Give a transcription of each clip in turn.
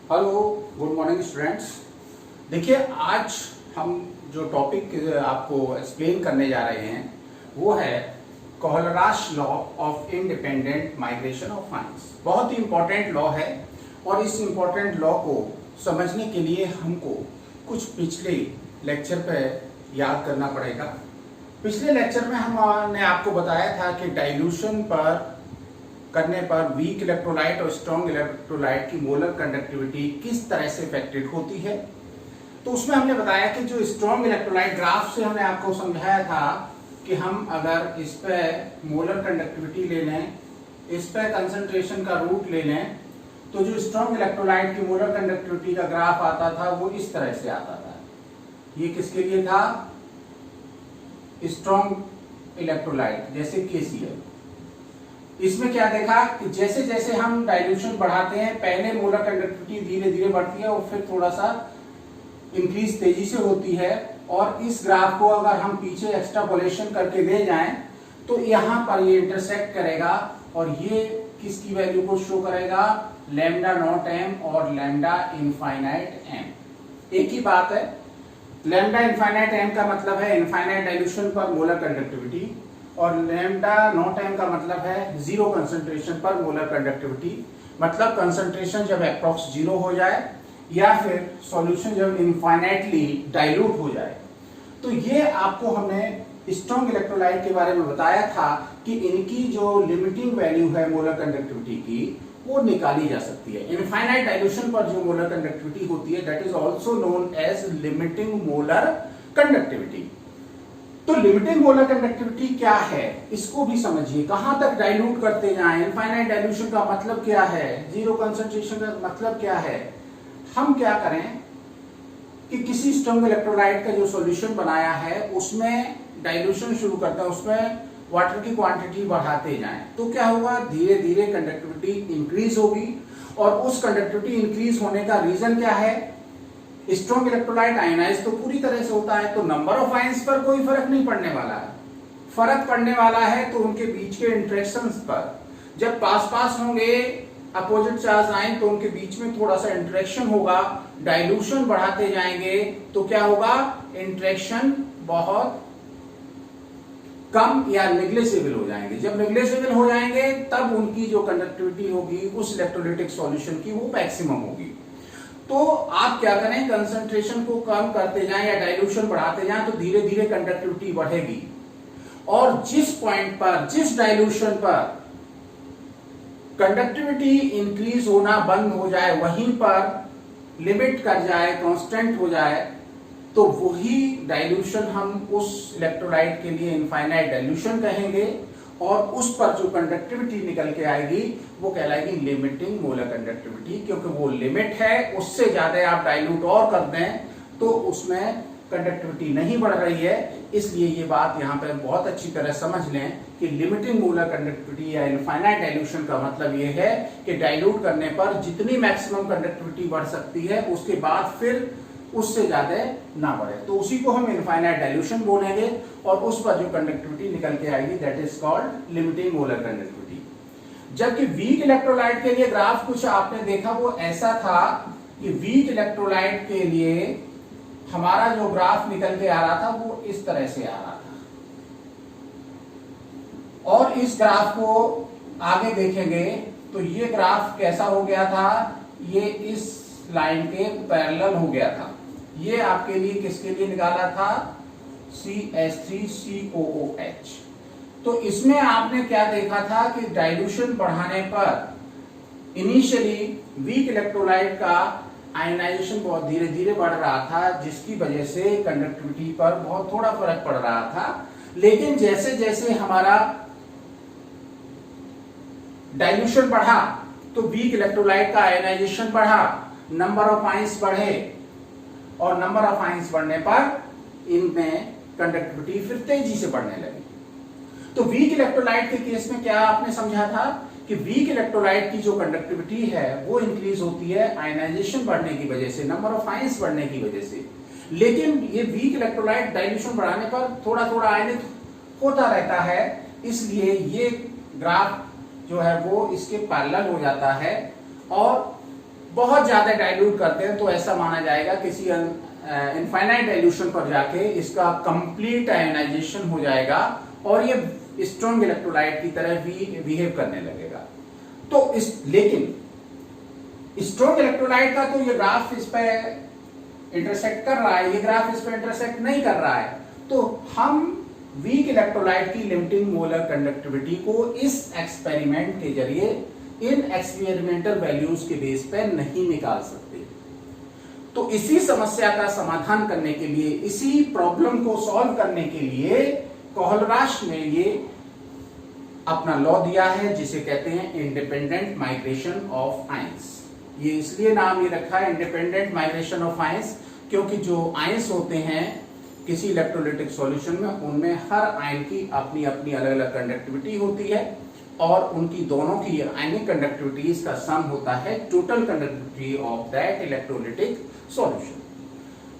Hello, good morning students. देखिए, आज हम जो टॉपिक आपको एक्सप्लेन करने जा रहे हैं वो है Kohlrausch law of independent migration of ions. बहुत ही इंपॉर्टेंट लॉ है और इस इंपॉर्टेंट लॉ को समझने के लिए हमको कुछ पिछले लेक्चर पे याद करना पड़ेगा। पिछले लेक्चर में हमने आपको बताया था कि डाइल्यूशन पर करने पर वीक इलेक्ट्रोलाइट और स्ट्रॉन्ग इलेक्ट्रोलाइट की मोलर कंडक्टिविटी किस तरह से इफेक्टेड होती है। तो उसमें हमने बताया कि जो स्ट्रॉन्ग इलेक्ट्रोलाइट ग्राफ से हमने आपको समझाया था कि हम अगर इस पे मोलर कंडक्टिविटी ले लें, इस पे कंसंट्रेशन का रूट ले लें, तो जो स्ट्रॉन्ग इलेक्ट्रोलाइट की मोलर कंडक्टिविटी का ग्राफ आता था वो इस तरह से आता था। ये किसके लिए था? स्ट्रॉन्ग इलेक्ट्रोलाइट जैसे KCl। इसमें क्या देखा कि जैसे जैसे हम डाइल्यूशन बढ़ाते हैं, पहले मोलर कंडक्टिविटी धीरे धीरे बढ़ती है और फिर थोड़ा सा इंक्रीज तेजी से होती है। और इस ग्राफ को अगर हम पीछे एक्सट्रापोलेशन करके ले जाएं तो यहां पर ये इंटरसेक्ट करेगा और ये किसकी वैल्यू को शो करेगा? लैम्डा नॉट m और लैम्डा इनफाइनाइट m। एक ही बात है। लैम्डा इनफाइनाइट m का मतलब है इनफाइनाइट डाइल्यूशन पर मोलर कंडक्टिविटी और लैम्डा नॉट m का मतलब है जीरो कंसंट्रेशन पर मोलर कंडक्टिविटी। मतलब कंसंट्रेशन जब अप्रॉक्स जीरो हो जाए या फिर सॉल्यूशन जब इनफाइनाइटली डाइल्यूट हो जाए। तो ये आपको हमने स्ट्रॉन्ग इलेक्ट्रोलाइट के बारे में बताया था कि इनकी जो लिमिटिंग वैल्यू है मोलर कंडक्टिविटी की वो निकाली जा सकती है। इनफाइनाइट डाइल्यूशन पर जो मोलर कंडक्टिविटी होती है that is also known as limiting molar conductivity. तो लिमिटिंग मोलर कंडक्टिविटी क्या है इसको भी समझिए। कहां तक डाइल्यूट करते जाएं? इनफाइनाइट डाइल्यूशन का मतलब क्या है? जीरो कंसंट्रेशन का मतलब क्या है? हम क्या करें कि किसी स्ट्रॉन्ग इलेक्ट्रोलाइट का जो सॉल्यूशन बनाया है उसमें डाइल्यूशन शुरू करते हैं, उसमें वाटर की क्वांटिटी बढ़ाते जाएं। तो क्या होगा? धीरे धीरे कंडक्टिविटी इंक्रीज होगी। और उस कंडक्टिविटी इंक्रीज होने का रीजन क्या है? स्ट्रॉन्ग इलेक्ट्रोलाइट आयनाइज तो पूरी तरह से होता है, तो नंबर ऑफ आयंस पर कोई फर्क नहीं पड़ने वाला है। फर्क पड़ने वाला है तो उनके बीच के इंटरेक्शंस पर। जब पास पास होंगे अपोजिट चार्ज आयन तो उनके बीच में थोड़ा सा इंटरेक्शन होगा। डाइल्यूशन बढ़ाते जाएंगे तो क्या होगा? इंटरेक्शन बहुत कम या नेग्लिजिबल हो जाएंगे। जब नेग्लिजिबल हो जाएंगे तब उनकी जो कंडक्टिविटी होगी उस इलेक्ट्रोलाइटिक सॉल्यूशन की वो मैक्सिमम होगी। तो आप क्या करें? कंसंट्रेशन को कम करते जाएं या डाइल्यूशन बढ़ाते जाएं तो धीरे धीरे कंडक्टिविटी बढ़ेगी। और जिस पॉइंट पर, जिस डाइल्यूशन पर कंडक्टिविटी इंक्रीज होना बंद हो जाए, वहीं पर लिमिट कर जाए, कांस्टेंट हो जाए, तो वही डाइल्यूशन हम उस इलेक्ट्रोलाइट के लिए इनफाइनाइट डाइल्यूशन कहेंगे। और उस पर जो कंडक्टिविटी निकल के आएगी वो कहलाएगी लिमिटिंग मोलर कंडक्टिविटी, क्योंकि वो लिमिट है। उससे ज्यादा आप डाइल्यूट और कर दें तो उसमें कंडक्टिविटी नहीं बढ़ रही है। इसलिए ये बात यहाँ पे बहुत अच्छी तरह समझ लें कि लिमिटिंग मोलर कंडक्टिविटी या इनफाइनाइट डाइल्यूशन का मतलब ये है कि डाइल्यूट करने पर जितनी मैक्सिमम कंडक्टिविटी बढ़ सकती है उसके बाद फिर उससे ज्यादा ना बढ़े, तो उसी को हम इनफाइनाइट डाइल्यूशन बोलेंगे। और उस पर जो कंडक्टिविटी निकल के आएगी that is called limiting molar conductivity. जबकि वीक इलेक्ट्रोलाइट के लिए ग्राफ कुछ आपने देखा वो ऐसा था कि वीक इलेक्ट्रोलाइट के लिए हमारा जो ग्राफ निकल के आ रहा था वो इस तरह से आ रहा था। और इस ग्राफ को आगे देखेंगे तो ये ग्राफ कैसा हो गया था? ये इस लाइन के पैरेलल हो गया था। ये आपके लिए किसके लिए निकाला था? CH3COOH। तो इसमें आपने क्या देखा था कि डाइल्यूशन बढ़ाने पर इनिशियली वीक इलेक्ट्रोलाइट का आयनाइजेशन बहुत धीरे धीरे बढ़ रहा था, जिसकी वजह से कंडक्टिविटी पर बहुत थोड़ा फर्क पड़ रहा था। लेकिन जैसे जैसे हमारा डाइल्यूशन बढ़ा तो वीक इलेक्ट्रोलाइट का आयनाइजेशन बढ़ा, नंबर ऑफ आयंस बढ़े और नंबर ऑफ आयंस बढ़ने पर इनमें कंडक्टिविटी फिर तेजी से बढ़ने लगी। तो वीक इलेक्ट्रोलाइट के केस में क्या आपने समझा था कि वीक इलेक्ट्रोलाइट की जो कंडक्टिविटी है वो इंक्रीज होती है आयनाइजेशन बढ़ने की वजह से, नंबर ऑफ आयंस बढ़ने की वजह से। लेकिन ये वीक इलेक्ट्रोलाइट डाइल्यूशन बढ़ाने पर थोड़ा थोड़ा आयनित होता रहता है, इसलिए ये ग्राफ जो है वो इसके पैरेलल हो जाता है। और बहुत ज्यादा डाइल्यूट करते हैं तो ऐसा माना जाएगा किसी इनफाइनाइट डाइल्यूशन पर जाके इसका कंप्लीट आयोनाइजेशन हो जाएगा और ये स्ट्रॉन्ग इलेक्ट्रोलाइट की तरह भी बिहेव करने लगेगा। तो लेकिन स्ट्रॉन्ग इलेक्ट्रोलाइट का तो ये ग्राफ इस पे इंटरसेक्ट कर रहा है, ये ग्राफ इस पे इंटरसेक्ट नहीं कर रहा है। तो हम वीक इलेक्ट्रोलाइट की लिमिटिंग मोलर कंडक्टिविटी को इस एक्सपेरिमेंट के जरिए इन एक्सपेरिमेंटल वैल्यूज के बेस पे नहीं निकाल सकते। तो इसी समस्या का समाधान करने के लिए, इसी प्रॉब्लम को सॉल्व करने के लिए कोहलराश ने ये अपना लॉ दिया है जिसे कहते हैं इंडिपेंडेंट माइग्रेशन ऑफ आयंस। ये इसलिए नाम ये रखा है इंडिपेंडेंट माइग्रेशन ऑफ आयंस क्योंकि जो आयंस होते हैं किसी इलेक्ट्रोलाइटिक सॉल्यूशन में, उनमें हर आयन की अपनी अपनी अलग अलग कंडक्टिविटी होती है और उनकी दोनों की आयनिक कंडक्टिविटीज का सम होता है total conductivity of that electrolytic solution.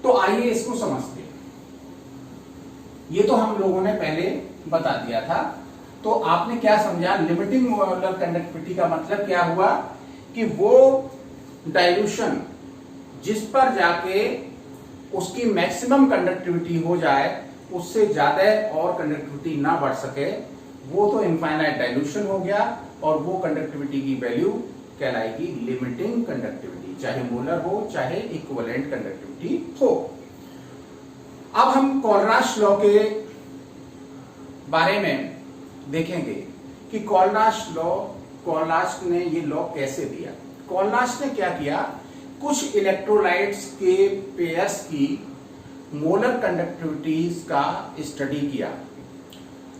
तो आइए इसको समझते हैं। ये तो हम लोगों ने पहले बता दिया था। तो आपने क्या समझा, लिमिटिंग मोलर कंडक्टिविटी का मतलब क्या हुआ कि वो डाइल्यूशन जिस पर जाके उसकी मैक्सिमम कंडक्टिविटी हो जाए, उससे ज्यादा और कंडक्टिविटी ना बढ़ सके, वो तो इनफाइनाइट डाइल्यूशन हो गया और वो कंडक्टिविटी की वैल्यू कहलाएगी लिमिटिंग कंडक्टिविटी, चाहे मोलर हो चाहे इक्विवेलेंट कंडक्टिविटी हो। अब हम कोलराश लॉ के बारे में देखेंगे कि कोलराश ने ये लॉ कैसे दिया। कोलराश ने क्या किया, कुछ इलेक्ट्रोलाइट्स के पेयर्स की मोलर कंडक्टिविटीज का स्टडी किया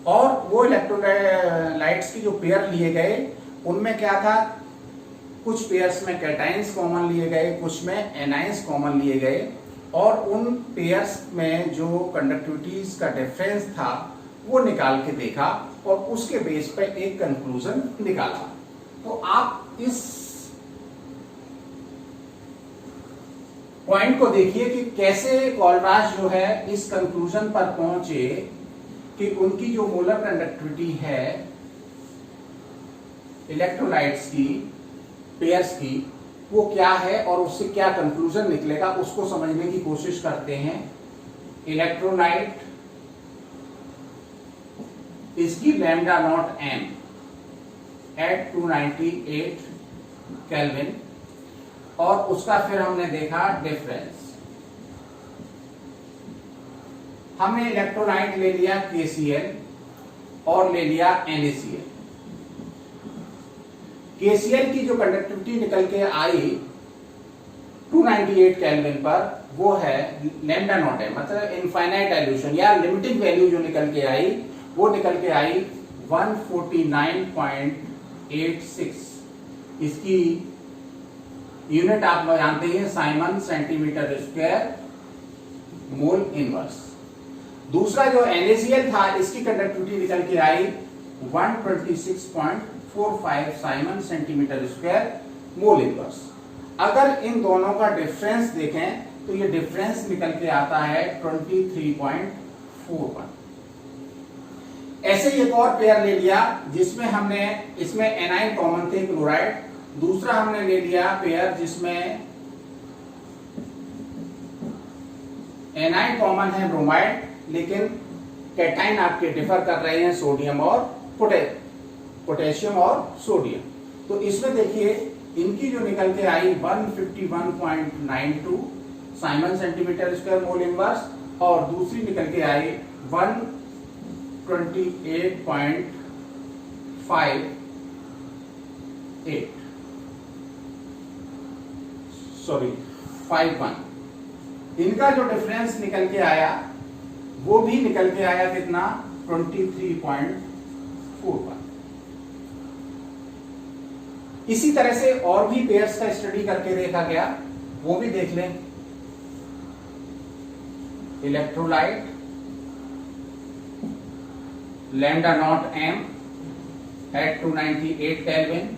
और वो इलेक्ट्रोलाइट्स की जो पेयर लिए गए उनमें क्या था, कुछ पेयर्स में कैटाइंस कॉमन लिए गए, कुछ में एनाइंस कॉमन लिए गए और उन पेयर्स में जो कंडक्टिविटीज का डिफरेंस था वो निकाल के देखा और उसके बेस पे एक कंक्लूजन निकाला। तो आप इस पॉइंट को देखिए कि कैसे कोलराश जो है इस कंक्लूजन पर पहुंचे कि उनकी जो मोलर कंडक्टिविटी है इलेक्ट्रोलाइट्स की पेयर्स की वो क्या है और उससे क्या कंक्लूजन निकलेगा, उसको समझने की कोशिश करते हैं। इलेक्ट्रोलाइट इसकी lambda naught M at 298 kelvin और उसका फिर हमने देखा डिफरेंस। हमने इलेक्ट्रोलाइट ले लिया KCl और ले लिया NaCl। KCl की जो कंडक्टिविटी निकल के आई 298 केल्विन पर वो है लैम्डा नॉट है, मतलब इनफाइनाइट डाइल्यूशन या लिमिटिंग वैल्यू जो निकल के आई वो निकल के आई 149.86। इसकी यूनिट आप जानते हैं Simon centimetre square mole inverse. दूसरा जो NaCl था इसकी कंडक्टिविटी निकल के आई 126.45 Simon centimetre square mole inverse. अगर इन दोनों का डिफरेंस देखें तो ये डिफरेंस निकल के आता है 23.41। ऐसे ही एक और पेयर ले लिया जिसमें हमने इसमें एनाइन कॉमन थे क्लोराइड, दूसरा हमने ले लिया पेयर जिसमें एनाइन कॉमन है ब्रोमाइड लेकिन कैटाइन आपके डिफर कर रहे हैं सोडियम और पोटेशियम और सोडियम। तो इसमें देखिए इनकी जो निकल के आई 151.92 Simon centimetre square mole inverse और दूसरी निकल के आई 51। इनका जो डिफरेंस निकल के आया वो भी निकल के आया कितना 23.41। इसी तरह से और भी पेयर्स का स्टडी करके देखा गया, वो भी देख लें। Electrolyte lambda naught M at 298 kelvin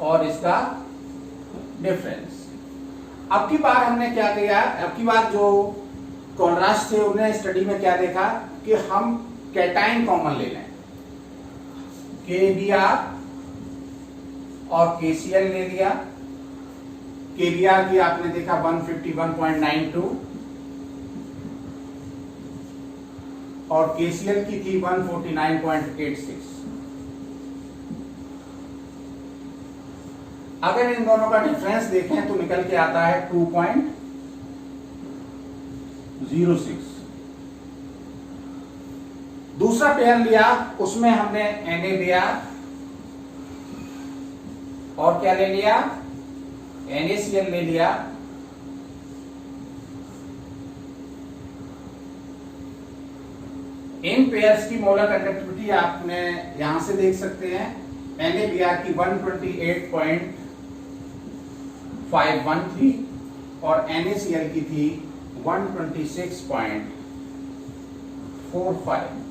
और इसका डिफरेंस। अब की बार हमने क्या किया, अब की बार जो कोलराश थे उन्होंने स्टडी में क्या देखा कि हम कैटाइन कॉमन ले लें, KBr और KCl ले लिया केवीआर की आपने देखा 151.92 और केसीएल की थी 149.86। अगर इन दोनों का डिफरेंस देखें तो निकल के आता है 2.06। दूसरा पेयर लिया, उसमें हमने NaBr और क्या ले लिया, NaCl ले लिया। इन पेयर्स की मोलर कंडक्टिविटी आपने यहां से देख सकते हैं। NaBr की 128.513 और NaCl की थी 126.45।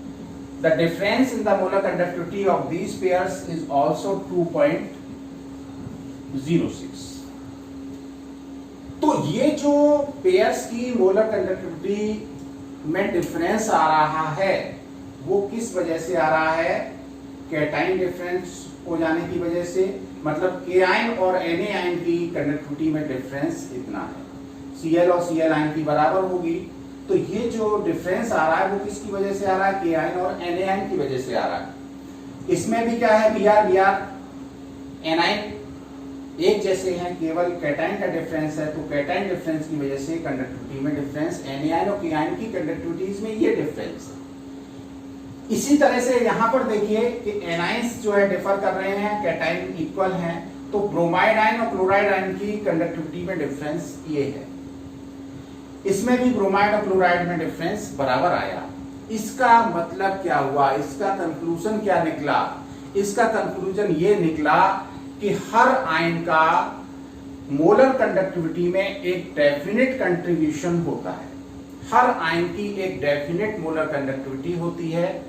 The difference in the molar conductivity of these pairs is also 2.06। तो ये जो पेयर्स की मोलर कंडक्टिविटी में डिफरेंस आ रहा है वो किस वजह से आ रहा है, कैटाइन डिफरेंस हो जाने की वजह से। मतलब के आयन और Na आयन की कंडक्टिविटी में डिफरेंस इतना है, Cl और Cl आयन की बराबर होगी। तो ये जो डिफरेंस आ रहा है वो किसकी वजह से आ रहा है, के आयन और Na आयन की वजह से आ रहा है। इसमें भी क्या है, Br anion एक जैसे हैं, केवल कैटाइन का डिफरेंस है। तो कैटाइन डिफरेंस की वजह से कंडक्टिविटी में डिफरेंस, एनायन और केआयन की कंडक्टिविटीज में ये डिफरेंस है। इसी तरह से यहां पर देखिए कि एनाइंस जो है डिफर कर रहे हैं, कैटाइन इक्वल हैं। तो ब्रोमाइड आयन और क्लोराइड आयन की कंडक्टिविटी में डिफरेंस ये है। इसमें भी ब्रोमाइड और क्लोराइड में डिफरेंस बराबर आया। इसका मतलब क्या हुआ, इसका कंक्लूजन क्या निकला? इसका कंक्लूजन ये निकला कि हर आयन का मोलर कंडक्टिविटी में एक डेफिनेट कंट्रीब्यूशन होता है। हर आयन की एक डेफिनेट मोलर कंडक्टिविटी होती है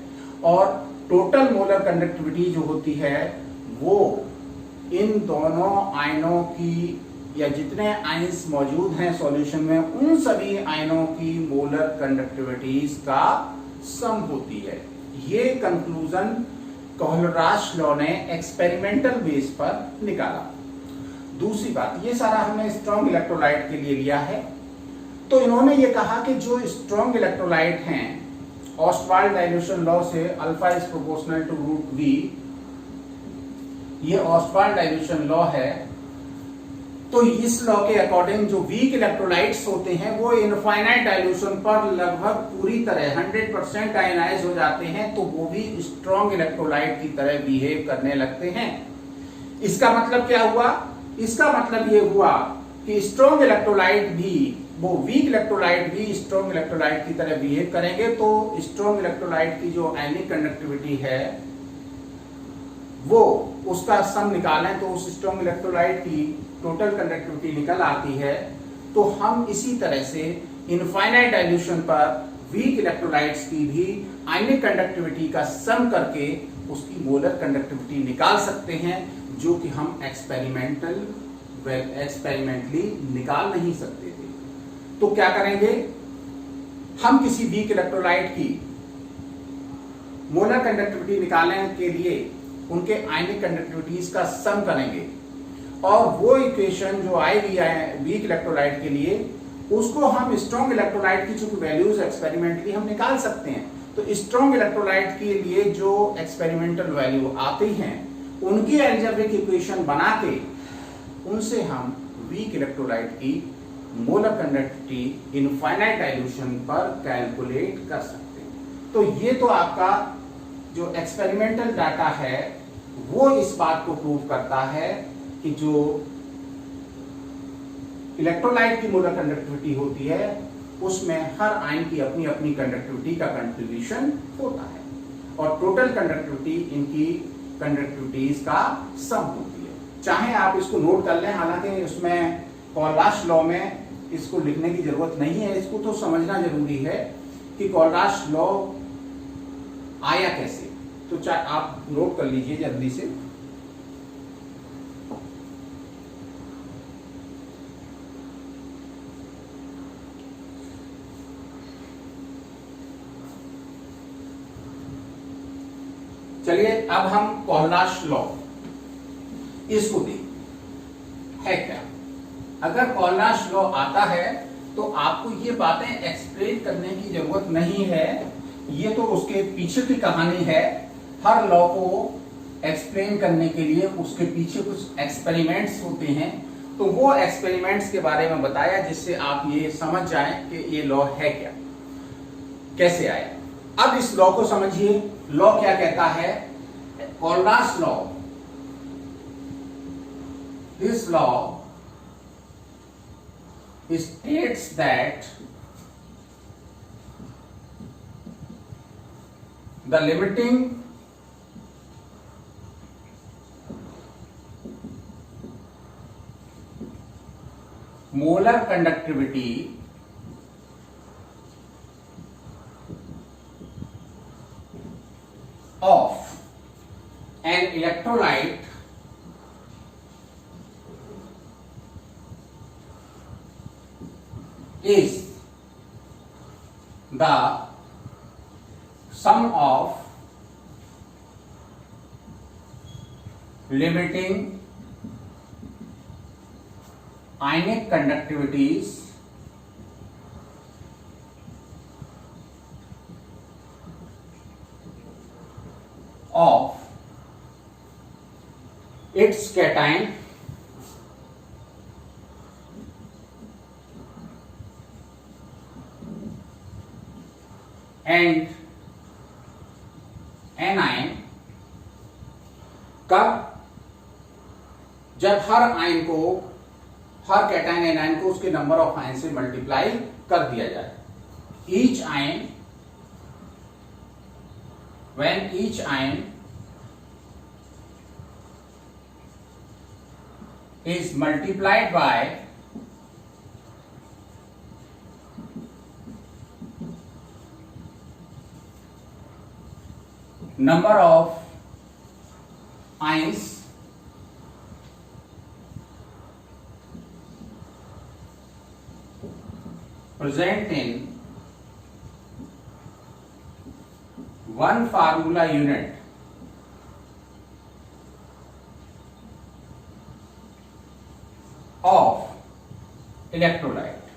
और टोटल मोलर कंडक्टिविटी जो होती है वो इन दोनों आयनों की या जितने आयन्स मौजूद हैं सॉल्यूशन में उन सभी आयनों की मोलर कंडक्टिविटीज का सम होती है। ये कंक्लूजन कोहलराश लॉ ने एक्सपेरिमेंटल बेस पर निकाला। दूसरी बात, ये सारा हमने स्ट्रॉन्ग इलेक्ट्रोलाइट के लिए लिया है। तो इन्होंने ये कहा कि जो स्ट्रॉन्ग इलेक्ट्रोलाइट हैं, ऑस्टवाल्ड डाइल्यूशन लॉ से alpha is proportional to root V, ये ऑस्टवाल्ड डाइल्यूशन लॉ है। तो इस लॉ के अकॉर्डिंग जो वीक इलेक्ट्रोलाइट्स होते हैं वो इनफाइनाइट डाइल्यूशन पर लगभग पूरी तरह 100% आयनाइज हो जाते हैं, तो वो भी स्ट्रॉन्ग इलेक्ट्रोलाइट की तरह बिहेव करने लगते हैं। इसका मतलब क्या हुआ? इसका मतलब ये हुआ कि स्ट्रॉन्ग इलेक्ट्रोलाइट भी, वो वीक इलेक्ट्रोलाइट भी स्ट्रॉन्ग इलेक्ट्रोलाइट की तरह बिहेव करेंगे। तो स्ट्रॉन्ग इलेक्ट्रोलाइट की जो आयनिक कंडक्टिविटी है वो उसका सम निकालें तो उस स्ट्रॉन्ग इलेक्ट्रोलाइट की टोटल कंडक्टिविटी निकल आती है। तो हम इसी तरह से इनफाइनाइट डाइल्यूशन पर वीक इलेक्ट्रोलाइट्स की भी आयनिक कंडक्टिविटी का सम करके उसकी मोलर कंडक्टिविटी निकाल सकते हैं, जो कि हम एक्सपेरिमेंटली निकाल नहीं सकते थे। तो क्या करेंगे, हम किसी वीक इलेक्ट्रोलाइट की मोलर कंडक्टिविटी निकालने के लिए उनके आयनिक कंडक्टिविटीज का सम करेंगे और वो इक्वेशन जो आएगी वीक इलेक्ट्रोलाइट के लिए उसको हम स्ट्रॉन्ग इलेक्ट्रोलाइट की चूंकि वैल्यूज एक्सपेरिमेंटली हम निकाल सकते हैं। तो स्ट्रॉन्ग इलेक्ट्रोलाइट के लिए जो एक्सपेरिमेंटल वैल्यू आती हैं उनकी अलजेब्रिक इक्वेशन बना के उनसे हम वीक इलेक्ट्रोलाइट की मोलर कंडक्टिविटी इनफाइनाइट डाइल्यूशन पर कैलकुलेट कर सकते हैं। तो ये तो आपका जो एक्सपेरिमेंटल डाटा है वो इस बात को प्रूव करता है कि जो इलेक्ट्रोलाइट की मोलर कंडक्टिविटी होती है उसमें हर आयन की अपनी अपनी कंडक्टिविटी का कंट्रीब्यूशन होता है और टोटल कंडक्टिविटी इनकी कंडक्टिविटीज का सम होती है। चाहे आप इसको नोट कर लें, हालांकि उसमें कोहलराश लॉ में इसको लिखने की जरूरत नहीं है, इसको तो समझना जरूरी है कि कोहलराश लॉ आया कैसे। तो चाहे आप नोट कर लीजिए जल्दी से। चलिए अब हम कोहलराश लॉ इसको देखें है क्या। अगर कॉलराश लॉ आता है तो आपको ये बातें एक्सप्लेन करने की जरूरत नहीं है, ये तो उसके पीछे की कहानी है। हर लॉ को एक्सप्लेन करने के लिए उसके पीछे कुछ एक्सपेरिमेंट्स होते हैं, तो वो एक्सपेरिमेंट्स के बारे में बताया जिससे आप ये समझ जाएं कि ये लॉ है क्या, कैसे आया। अब इस लॉ को समझिए। लॉ क्या कहता है? Kohlrausch law, this law states that the limiting molar conductivity of an electrolyte is the sum of limiting ionic conductivities of its cation and anion। कब? जब हर आयन को, हर कैटायन एनायन को उसके नंबर ऑफ आयन से multiply कर दिया जाए। Each ion, when each ion is multiplied by number of ions present in one formula unit of electrolyte।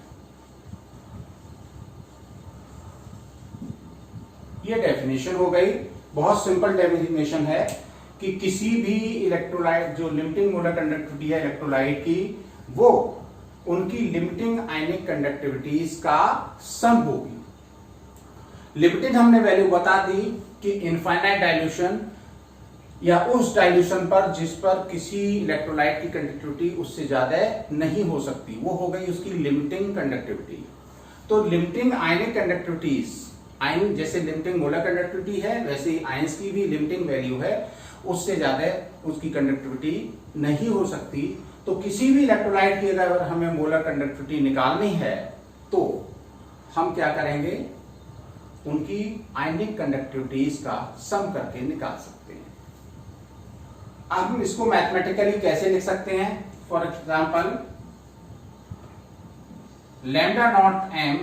ये डेफिनेशन हो गई, बहुत सिंपल डेफिनेशन है कि किसी भी इलेक्ट्रोलाइट जो लिमिटिंग मोलर कंडक्टिविटी है इलेक्ट्रोलाइट की, वो उनकी लिमिटिंग आयनिक कंडक्टिविटीज का सम होगी। लिमिटिंग हमने वैल्यू बता दी कि इनफाइनाइट डाइल्यूशन या उस डाइल्यूशन पर जिस पर किसी इलेक्ट्रोलाइट की कंडक्टिविटी उससे ज्यादा नहीं हो सकती, वो हो गई उसकी लिमिटिंग कंडक्टिविटी। तो लिमिटिंग आयनिक कंडक्टिविटीज, आयन जैसे लिमिटिंग मोलर कंडक्टिविटी है वैसे ही आयंस की भी लिमिटिंग वैल्यू है, उससे ज्यादा उसकी कंडक्टिविटी नहीं हो सकती। तो किसी भी इलेक्ट्रोलाइट की अगर हमें मोलर कंडक्टिविटी निकालनी है तो हम क्या करेंगे, उनकी आयनिक कंडक्टिविटीज का सम करके निकाल सकते हैं। अब हम इसको मैथमेटिकली कैसे लिख सकते हैं? For example, lambda naught M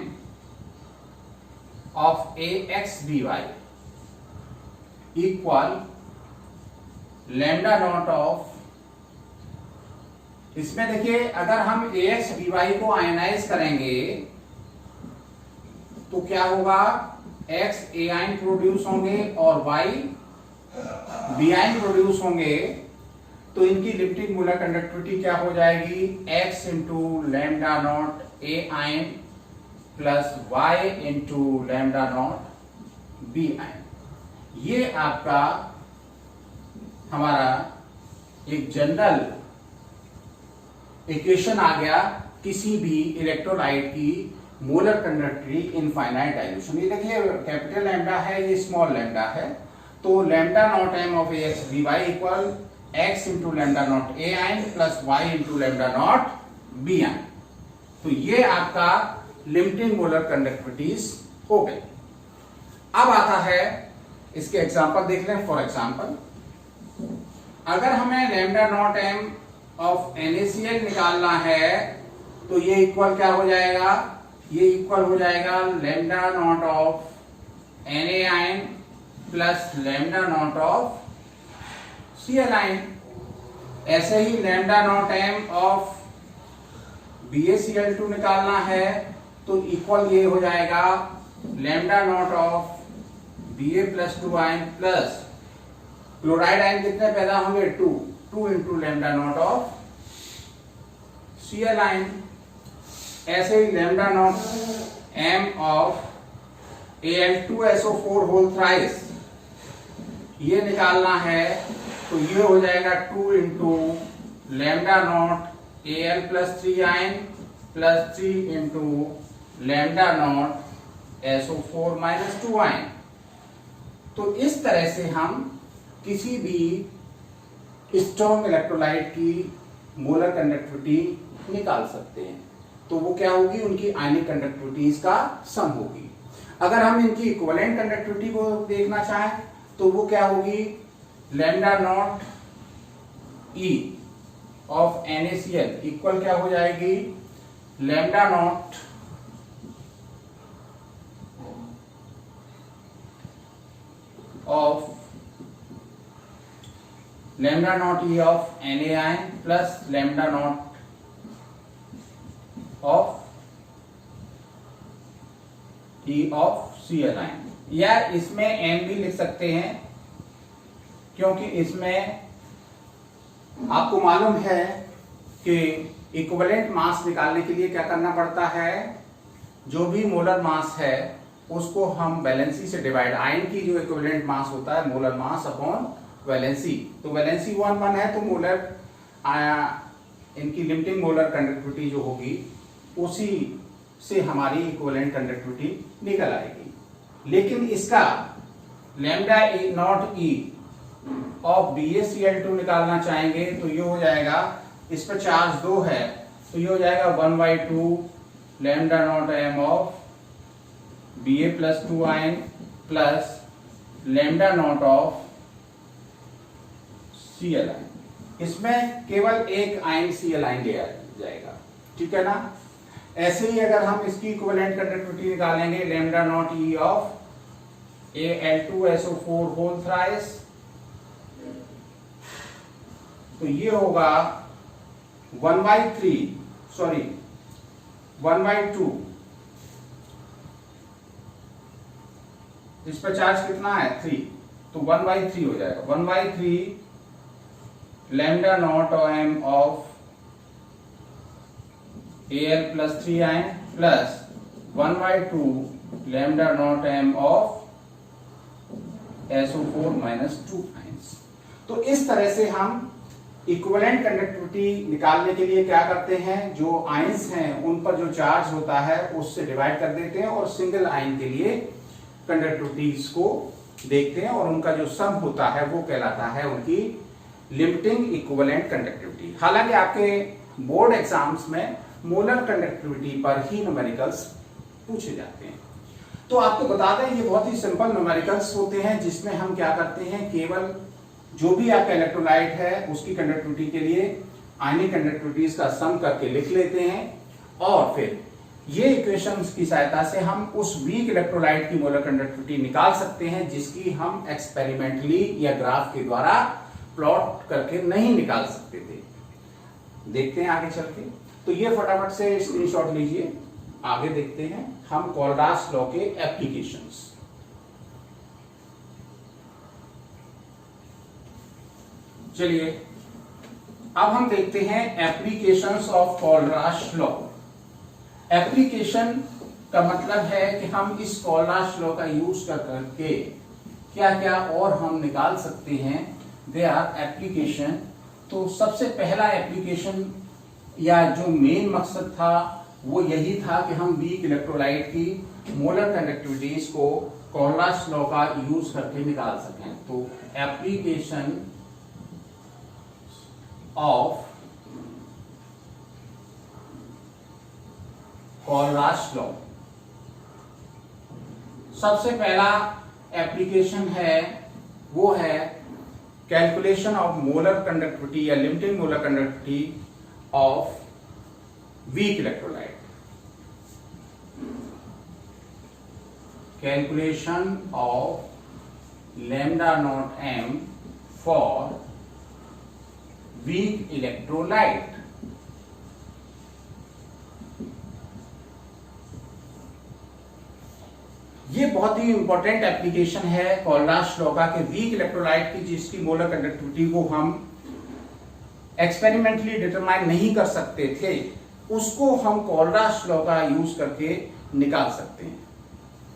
of ax by equal lambda naught of, इसमें देखिए अगर हम ax by को आयनाइज करेंगे तो क्या होगा, x a आयन प्रोड्यूस होंगे और y b आयन प्रोड्यूस होंगे, तो इनकी लिमिटिंग मोलर कंडक्टिविटी क्या हो जाएगी, x into lambda not a ion plus y into lambda naught B ion. ये आपका हमारा एक जनरल इक्वेशन आ गया किसी भी इलेक्ट्रोलाइट की मोलर कंडक्टिविटी इनफाइनाइट डाइल्यूशन। ये देखिए कैपिटल लैम्डा है, ये स्मॉल लैम्डा है, तो lambda naught M of X B Y equal X into lambda naught A ion plus Y into lambda naught B ion. तो ये आपका लिमिटिंग मोलर कंडक्टिविटीज हो गई। अब आता है इसके एग्जांपल देख लें। फॉर एग्जांपल, अगर हमें lambda naught M of NaCl निकालना है तो ये इक्वल क्या हो जाएगा, ये इक्वल हो जाएगा lambda naught of Na ion plus lambda naught of Cl ion. ऐसे ही lambda naught M of BaCl2 निकालना है तो इक्वल ये हो जाएगा lambda naught of Ba plus 2 ion plus chloride ion कितने पैदा होंगे 2 into lambda naught of Cl ion. ऐसे ही lambda naught m of Al2SO4 whole thrice ये निकालना है तो ये हो जाएगा 2 into lambda naught Al plus 3 ion plus 3 into lambda not SO4 minus 2 ion. तो इस तरह से हम किसी भी स्ट्रॉन्ग इलेक्ट्रोलाइट की मोलर कंडक्टिविटी निकाल सकते हैं। तो वो क्या होगी, उनकी आयनिक कंडक्टिविटीज का सम होगी। अगर हम इनकी इक्विवेलेंट कंडक्टिविटी को देखना चाहें तो वो क्या होगी, lambda naught E of NaCl equal क्या हो जाएगी, lambda naught of lambda naught E of Na plus lambda naught of E of Cl, या इसमें m भी लिख सकते हैं क्योंकि इसमें आपको मालूम है कि इक्विवेलेंट मास निकालने के लिए क्या करना पड़ता है, जो भी मोलर मास है उसको हम वैलेंसी से डिवाइड, आयन की जो इक्विवेलेंट मास होता है मोलर मास अपॉन वैलेंसी। तो वैलेंसी 1 है तो मोलर इनकी लिमिटिंग मोलर कंडक्टिविटी जो होगी उसी से हमारी इक्विवेलेंट कंडक्टिविटी निकल आएगी। लेकिन इसका lambda naught E of BaCl2 निकालना चाहेंगे तो ये हो जाएगा, इस पर चार्ज 2 है तो ये हो जाएगा 1/2 lambda naught m of Ba plus 2 ion plus lambda naught of Cl ion. इसमें केवल एक आयन Cl आयन लिया जाएगा, ठीक है ना। ऐसे ही अगर हम इसकी इक्विवेलेंट कंडक्टिविटी निकालेंगे, lambda naught E of Al2SO4 whole thrice, तो ये होगा 1/2 इस पर चार्ज कितना है 3, तो 1/3 हो जाएगा, 1/3 lambda naught m of Al plus 3 ion plus 1/2 lambda naught m of SO4 minus 2 ions. तो इस तरह से हम इक्विवेलेंट कंडक्टिविटी निकालने के लिए क्या करते हैं, जो आयंस हैं उन पर जो चार्ज होता है उससे डिवाइड कर देते हैं और सिंगल आयन के लिए कंडक्टिविटीज को देखते हैं और उनका जो सम होता है वो कहलाता है उनकी लिमिटिंग इक्विवेलेंट कंडक्टिविटी। हालांकि आपके बोर्ड एग्जाम्स में मोलर कंडक्टिविटी पर ही न्यूमेरिकल्स पूछे जाते हैं। तो आपको बता दें ये बहुत ही सिंपल न्यूमेरिकल्स होते हैं जिसमें हम क्या करते हैं, केवल जो भी आपका इलेक्ट्रोलाइट है उसकी कंडक्टिविटी के लिए आयनिक कंडक्टिविटीज का सम करके लिख लेते हैं और फिर ये इक्वेशंस की सहायता से हम उस वीक इलेक्ट्रोलाइट की मोलर कंडक्टिविटी निकाल सकते हैं जिसकी हम एक्सपेरिमेंटली या ग्राफ के द्वारा प्लॉट करके नहीं निकाल सकते थे। देखते हैं आगे चल के। तो ये फटाफट से स्क्रीनशॉट लीजिए, आगे देखते हैं हम कोलरास लॉ के एप्लीकेशंस। चलिए अब हम देखते हैं एप्लीकेशंस ऑफ कोलरास लॉ। एप्लीकेशन का मतलब है कि हम इस कोलरास लॉ का यूज करके क्या क्या और हम निकाल सकते हैं, दे आर एप्लीकेशन। तो सबसे पहला एप्लीकेशन या जो मेन मकसद था वो यही था कि हम वीक इलेक्ट्रोलाइट की मोलर कंडक्टिविटीज को कोलरास लॉ का यूज करके निकाल सकें। तो एप्लीकेशन ऑफ कोलरास लॉ, सबसे पहला एप्लीकेशन है वो है कैलकुलेशन ऑफ मोलर कंडक्टिविटी या limiting molar conductivity of weak electrolyte. Calculation of lambda naught m for weak electrolyte. ये बहुत ही इंपॉर्टेंट एप्लीकेशन है कोलराश लॉ का कि वीक इलेक्ट्रोलाइट की जिसकी मोलर कंडक्टिविटी को हम एक्सपेरिमेंटली डिटरमाइन नहीं कर सकते थे, उसको हम कोलराश लॉ का यूज करके निकाल सकते हैं।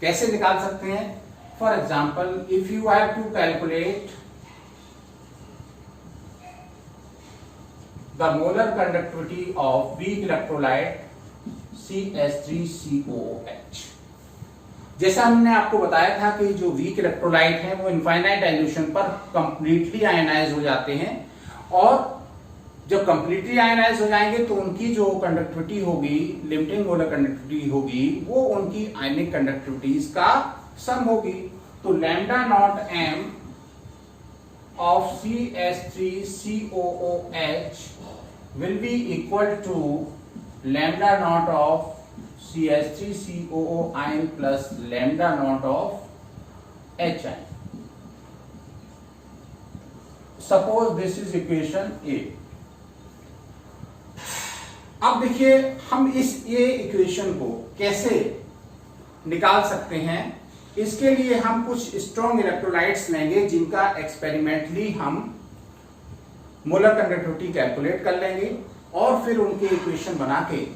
कैसे निकाल सकते हैं? For example, if you have to calculate the molar conductivity of weak electrolyte CH3COOH, जैसा हमने आपको बताया था कि जो वीक इलेक्ट्रोलाइट है वो इनफाइनाइट डाइल्यूशन पर कंप्लीटली आयनाइज हो जाते हैं, और जब कंप्लीटली आयनाइज हो जाएंगे तो उनकी जो कंडक्टिविटी होगी, लिमिटिंग मोलर कंडक्टिविटी होगी, वो उनकी आयनिक कंडक्टिविटीज का सम होगी। तो lambda naught m of CH3COOH will be equal to lambda naught of CH3COO ion plus lambda naught of H ion. Suppose this is equation A. अब देखिए हम इस A इक्वेशन को कैसे निकाल सकते हैं। इसके लिए हम कुछ स्ट्रॉन्ग इलेक्ट्रोलाइट्स लेंगे जिनका एक्सपेरिमेंटली हम मोलर कंडक्टिविटी कैलकुलेट कर लेंगे, और फिर उनके इक्वेशन बना के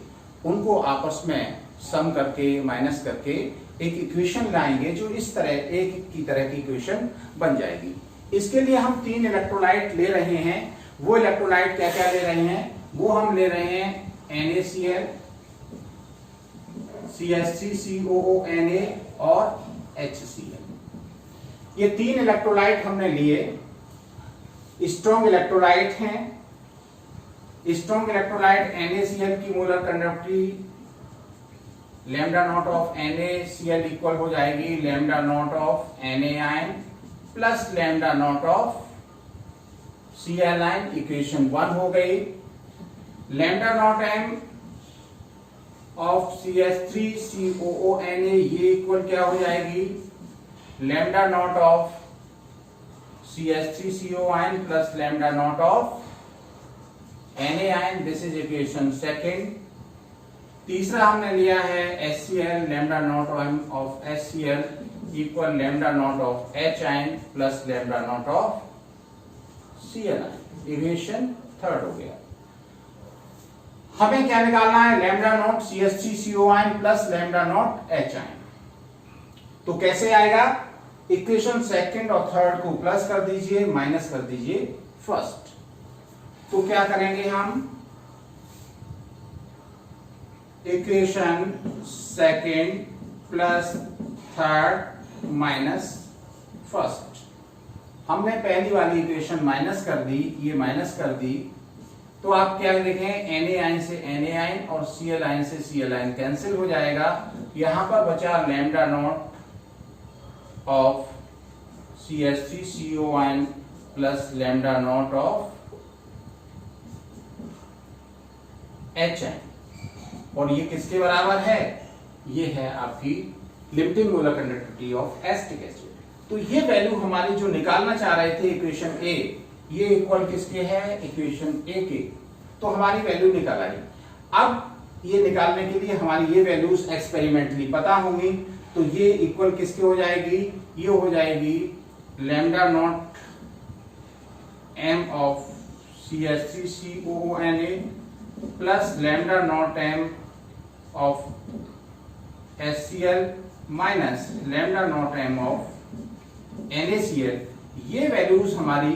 उनको आपस में सम करके माइनस करके एक इक्वेशन लाएंगे जो इस तरह एक की तरह की इक्वेशन बन जाएगी। इसके लिए हम 3 इलेक्ट्रोलाइट ले रहे हैं। वो इलेक्ट्रोलाइट क्या क्या ले रहे हैं? वो हम ले रहे हैं NaCl, CH3COONA और HCl। ये 3 इलेक्ट्रोलाइट हमने लिए, स्ट्रॉन्ग इलेक्ट्रोलाइट हैं। स्ट्रॉन्ग इलेक्ट्रोलाइट NaCl की molar conductivity lambda naught of NaCl equal हो जाएगी lambda naught of Na plus lambda naught of Cl, equation 1 हो गई। Lambda naught m of CH3COONA ये इक्वल क्या हो जाएगी? Lambda naught of CH3CON plus lambda naught of Na, this is equation 2। तीसरा हमने लिया है HCl, lambda naught of HCl equal lambda naught of H plus lambda naught of Cl, equation 3 हो गया। हमें क्या निकालना है? Lambda naught CH3CON plus lambda not H। तो कैसे आएगा? इक्वेशन 2 और 3 को प्लस कर दीजिए, माइनस कर दीजिए फर्स्ट। तो क्या करेंगे हम? Equation 2 plus 3 minus first. हमने पहली वाली इक्वेशन माइनस कर दी, ये माइनस कर दी, तो आप क्या देखें? Na से Na और Cl से Cl कैंसिल हो जाएगा। यहां पर बचा lambda naught of CH3CON plus lambda naught of H, और ये किसके बराबर है? ये है आपकी limiting molar conductivity of acetic acid. तो ये वैल्यू हमारी जो निकालना चाह रहे थे इक्वेशन A, ये इक्वल किसके है? इक्वेशन A के। तो हमारी वैल्यू निकाल आई। अब ये निकालने के लिए हमारी ये वैल्यूज एक्सपेरिमेंटली पता होंगी, तो ये इक्वल किसके हो जाएगी? ये हो जाएगी lambda naught m of CH3COONA plus lambda naught m of HCl minus lambda naught m of NaCl। ये वैल्यूज हमारी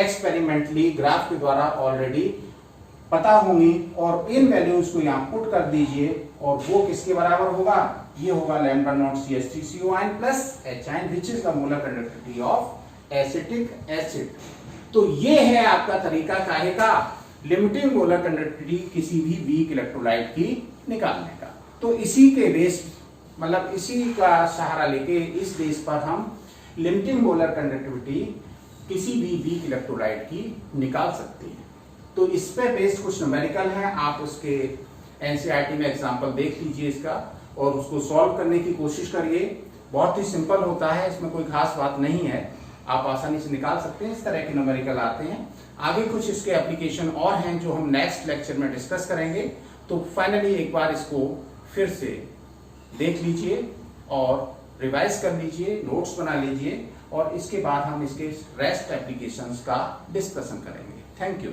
एक्सपेरिमेंटली ग्राफ के द्वारा ऑलरेडी पता होंगी, और इन वैल्यूज को यहां पुट कर दीजिए, और वो किसके बराबर होगा? ये होगा lambda naught CH3CON plus H which is the molar conductivity of acetic acid. तो ये है आपका तरीका काहे का? लिमिटिंग मोलर कंडक्टिविटी किसी भी वीक इलेक्ट्रोलाइट की निकालने का। तो इसी के बेस मतलब इसी का सहारा लेके इस बेस पर हम लिमिटिंग मोलर कंडक्टिविटी किसी भी वीक इलेक्ट्रोलाइट की निकाल सकते हैं। तो इस पे बेस्ड कुछ न्यूमेरिकल हैं, आप उसके एनसीईआरटी में एग्जांपल देख लीजिए इसका, और उसको सॉल्व करने की कोशिश करिए। बहुत ही सिंपल होता है, इसमें कोई खास बात नहीं है, आप आसानी से निकाल सकते हैं। इस तरह के न्यूमेरिकल आते हैं। आगे कुछ इसके एप्लीकेशन और हैं जो हम नेक्स्ट लेक्चर में डिस्कस करेंगे। तो फाइनली एक बार इसको फिर से देख लीजिए और रिवाइज कर लीजिए, नोट्स बना लीजिए और इसके बाद हम इसके रेस्ट एप्लीकेशंस का डिस्कशन करेंगे। Thank you.